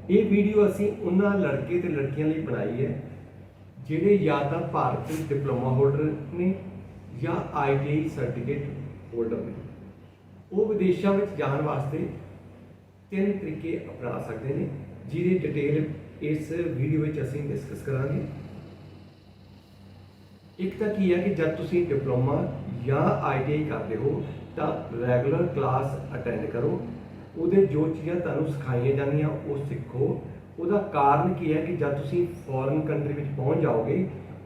ये वीडियो असी उन्होंने लड़के तो लड़कियों लिए बनाई है जिहड़े या तो भारत डिप्लोमा होल्डर ने या ITI सर्टिफिकेट होल्डर ने। वो विदेशों में जाने वास्ते 3 तरीके अपना सकते हैं जिहदी डिटेल इस वीडियो में असी डिस्कस करांगे। एक तो की है कि जब तुम डिप्लोमा या ITI करते हो तो रैगूलर क्लास अटेंड करो, उहदे जो चीज़ां तुहानूं सिखाई जांदियां वो सीखो। उसका कारण की है कि जब तुम फॉरन कंट्री में पहुँच जाओगे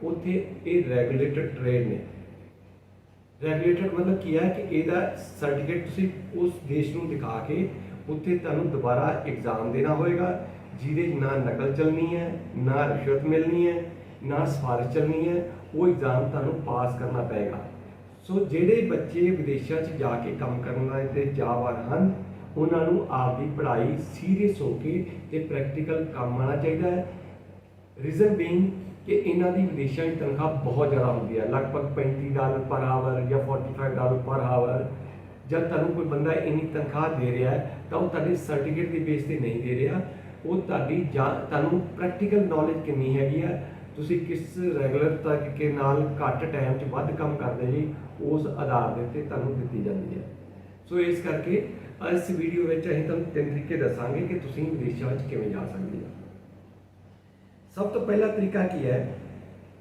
उत्थे ये रैगूलेटेड ट्रेड ने। रैगूलेटेड मतलब की है कि यदा सर्टिफिकेट तुम उस देश में दिखा के उत्थे तुहानूं दोबारा एग्जाम देना होएगा जिहदे ना नकल चलनी है, ना रिश्वत मिलनी है, ना सिफारिश चलनी है। वो एग्जाम तुहानूं पास करना पेगा। सो जिहड़े बच्चे विदेशों च जाके काम करने ते चाहवान हैं उन्होंने आपकी पढ़ाई सीरीयस होकर ते प्रैक्टिकल काम आना चाहिए है। रीजन बीइंग कि इन्हों की विदेशों की तनख्वाह बहुत ज़्यादा होती है, लगभग $35 पर आवर या $45 पर आवर। जब तुहानूं कोई बंदा इन्नी तनख्वाह दे रहा है तो वो तुहाडे सर्टिफिकेट की बेस पर नहीं दे रहा, वो तुहानूं प्रैक्टिकल नॉलेज कितनी हैगी है, तुसीं किस रैगूलर तरीके नाल घट टाइम च वध काम करदे जी, उस आधार के उत्ते तुहानूं दित्ती जाती है। सो इस करके इस वीडियो में असीं तुहानूं 3 तरीके दसांगे कि तुसीं विदेशों में किवें जा सकदे हो। सब तो पहला तरीका की है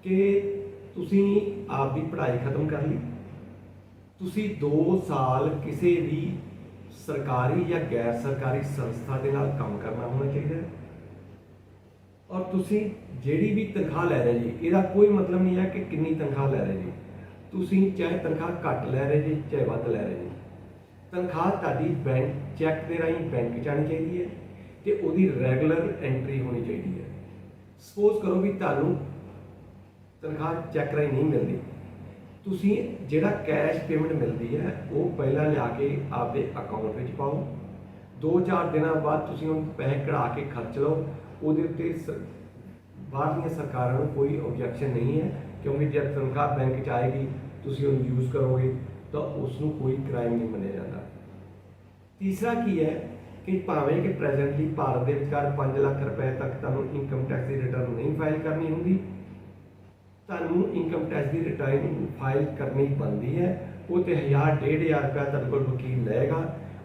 कि तुसीं आपकी पढ़ाई खत्म कर ली, तुसीं 2 साल किसी भी सरकारी या गैर सरकारी संस्था के नाल काम करना होना चाहिए और तुसीं जिहड़ी भी तनख्वाह लै रहे जी, इसका कोई मतलब नहीं है कि कितनी तनख्वाह लै रहे जी। तुसीं चाहे तनख्वाह घट लै रहे जी चाहे वध लै रहे जी, तनख्वाह तुहाडी बैंक चैक के राही बैंक च आनी चाहिए है तो उसकी रैगूलर एंट्री होनी चाहिए है। सपोज करो भी तुहानूं तनख्वाह चैक राही नहीं मिलती, तुसीं जिहड़ा कैश पेमेंट मिलती है वो पहला लिया के आपके अकाउंट में पाओ। 2-4 दिनों बाद तुसीं उन पैसे कढ़ा के खर्च लो, उहदे उत्ते बाहर दी सरकारां नूं कोई ऑब्जैक्शन नहीं है क्योंकि जब तनख्वाह बैंक च आएगी तुसीं उहनूं यूज़ करोगे तो उसनूं कोई क्राइम नहीं मन्निया जाता। तीसरा की है कि भावें कि प्रेजेंटली भारत के विचकार 5 लाख रुपए तक तुहानूं इनकम टैक्स की रिटर्न नहीं फाइल करनी होंगी, तुहानूं इनकम टैक्स की रिटर्न फाइल करनी बनती है। वो तो 1000-1500 रुपया तुहाडे कोल वकील लेगा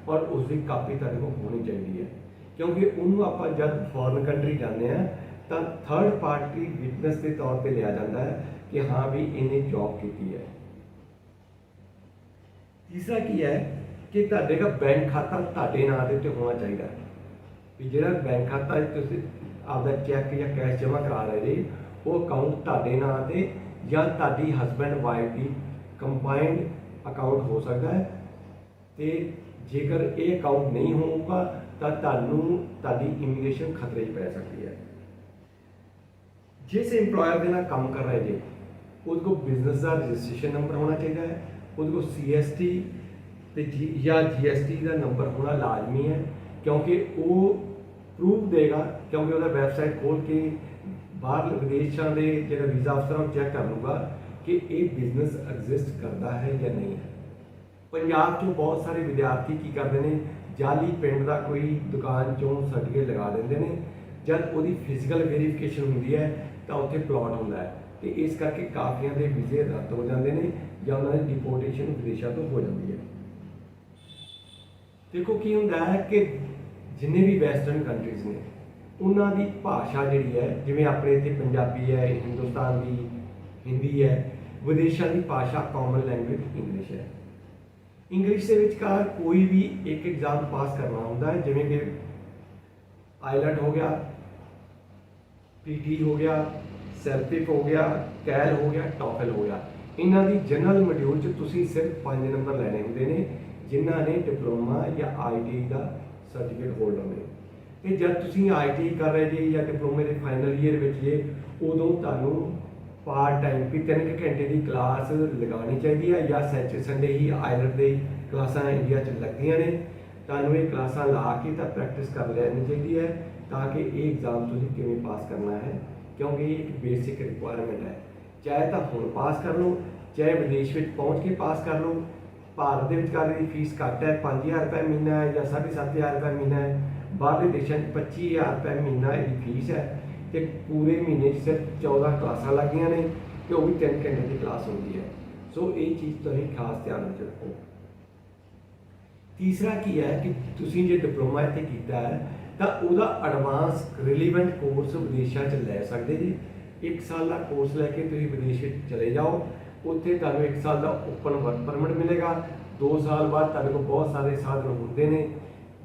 और उसकी कापी तुहाडे कोल होनी चाहिए है क्योंकि उन्होंने आप जब फॉरन कंट्री जाते हैं तो थर्ड पार्टी विटनेस के तौर पर लिया जाता है कि हाँ भी इन्हें जॉब की है। तीसरा की है कि तुहाडे का बैंक खाता तुहाडे नाम के उत्ते होना चाहिए भी जिहड़ा बैंक खाता तुसीं आपदा चैक या कैश जमा करा रहे जी वो अकाउंट तुहाडे नाम से या तुहाडी हसबैंड वाइफ की कंबाइंड अकाउंट हो सकता है। तो जेकर ये अकाउंट नहीं होगा तो तुहानूं तुहाडी इमीग्रेशन खतरे च पै सकती है। जिस एम्पलॉयर के नाल काम कर रहे जी उसको बिजनेस का रजिस्ट्रेशन नंबर होना चाहिए है, उसको CST या GST का नंबर होना लाजमी है क्योंकि वो प्रूफ देगा, क्योंकि वह वैबसाइट खोल के बाहर विदेशों के जो वीज़ा अफसर चैक कर लूँगा कि ये बिजनेस एग्जिस्ट करता है या नहीं है। पंजाब चो बहुत सारे विद्यार्थी की करते हैं जाली पिंड का कोई दुकान चों सर्टिफिकेट लगा देंगे ने, जब वो फिजिकल वेरीफिकेशन होती है तो उत्थे प्लॉट होता है तो इस करके काफिया के वीजे रद्द हो जाते हैं या उन्होंने डिपोर्टेशन विदेशों तो हो जाती है। देखो की होंदा है कि जिन्हें भी वैसटर्न कंट्रीज़ ने उन्होंने भाषा जी है जिमें अपने इतने पंजाबी है, हिंदुस्तान की हिंदी है, विदेशों की भाषा कॉमन लैंग्वेज इंग्लिश है। इंग्लिश के विचकार कोई भी एक एग्जाम पास करना होता है जिमें कि IELTS हो गया, PT हो गया, सेल्फिक हो गया, कैल हो गया, टॉफल हो गया। इन्हों की जनरल मॉड्यूल तुसीं सिर्फ 5 नंबर लैने होंगे ने जिन्होंने डिप्लोमा या ITI का सर्टिफिकेट होल्डर ने। तो जब तुसीं ITI कर रहे जी या डिप्लोमे के फाइनल ईयर में जे उदों तुहानूं पार्ट टाइम भी 3 घंटे की क्लास लगानी चाहिए है या संडे ही IELTS की क्लासां इंडिया च लगदियां ने, तुहानूं ये क्लासां ला के तो प्रैक्टिस कर लेनी चाहिए है ताकि ये एग्जाम तुसीं किवें पास करना है क्योंकि ये एक बेसिक रिक्वायरमेंट है। चाहे तो हुण पास कर लो चाहे विदेश में पहुँच के पास कर लो। भारत के विचकार फीस घट है, 5000 रुपये महीना है या 7500 रुपये महीना है, ਬਾਹਰਲੇ ਦੇਸ਼ਾਂ 'ਚ 25,000 ਰੁਪਏ ਮਹੀਨਾ ਇਹਦੀ ਫੀਸ ਹੈ ਤੇ ਪੂਰੇ ਮਹੀਨੇ 'ਚ ਸਿਰਫ 14 ਕਲਾਸਾਂ ਲੱਗੀਆਂ ਨੇ ਤੇ ਉਹ ਵੀ 3 ਘੰਟੇ ਦੀ ਕਲਾਸ ਹੁੰਦੀ ਹੈ। ਸੋ ਇਹ ਚੀਜ਼ ਤੁਸੀਂ ਖਾਸ ਧਿਆਨ ਵਿੱਚ ਰੱਖੋ। ਤੀਸਰਾ ਕੀ ਹੈ ਕਿ ਤੁਸੀਂ ਜੇ ਡਿਪਲੋਮਾ ਇੱਥੇ ਕੀਤਾ ਹੈ ਤਾਂ ਉਹਦਾ ਐਡਵਾਂਸ ਰਿਲੀਵੈਂਟ ਕੋਰਸ ਵਿਦੇਸ਼ਾਂ 'ਚ ਲੈ ਸਕਦੇ ਜੀ। 1 ਸਾਲ ਦਾ ਕੋਰਸ ਲੈ ਕੇ ਤੁਸੀਂ ਵਿਦੇਸ਼ ਵਿੱਚ ਚਲੇ ਜਾਓ, ਉੱਥੇ ਤੁਹਾਨੂੰ 1 ਸਾਲ ਦਾ ਓਪਨ ਵਰਕ ਪਰਮਿਟ ਮਿਲੇਗਾ। 2 ਸਾਲ ਬਾਅਦ ਤੁਹਾਡੇ ਕੋਲ ਬਹੁਤ ਸਾਰੇ ਸਾਧਨ ਹੁੰਦੇ ਨੇ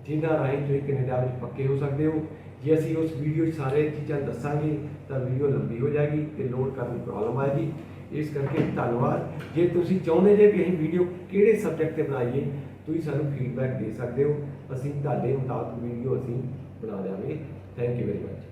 ਜਿਨ੍ਹਾਂ ਰਾਹੀਂ ਤੁਸੀਂ ਕੈਨੇਡਾ ਵਿੱਚ ਪੱਕੇ ਹੋ ਸਕਦੇ ਹੋ। ਜੇ ਅਸੀਂ ਉਸ ਵੀਡੀਓ 'ਚ ਸਾਰੇ ਚੀਜ਼ਾਂ ਦੱਸਾਂਗੇ ਤਾਂ ਵੀਡੀਓ ਲੰਬੀ ਹੋ ਜਾਏਗੀ ਤੇ ਲੋਡ ਕਰਨ ਦੀ ਪ੍ਰੋਬਲਮ ਆਏਗੀ। ਇਸ ਕਰਕੇ ਧੰਨਵਾਦ। ਜੇ ਤੁਸੀਂ ਚਾਹੁੰਦੇ ਜੇ ਕਿ ਅਸੀਂ ਵੀਡੀਓ ਕਿਹੜੇ ਸਬਜੈਕਟ ਤੇ ਬਣਾਈਏ, ਤੁਸੀਂ ਸਾਨੂੰ ਫੀਡਬੈਕ ਦੇ ਸਕਦੇ ਹੋ। ਅਸੀਂ ਤੁਹਾਡੇ ਮੁਤਾਬਕ ਵੀਡੀਓ ਅਸੀਂ ਬਣਾ ਦੇਵਾਂਗੇ। Thank you very much.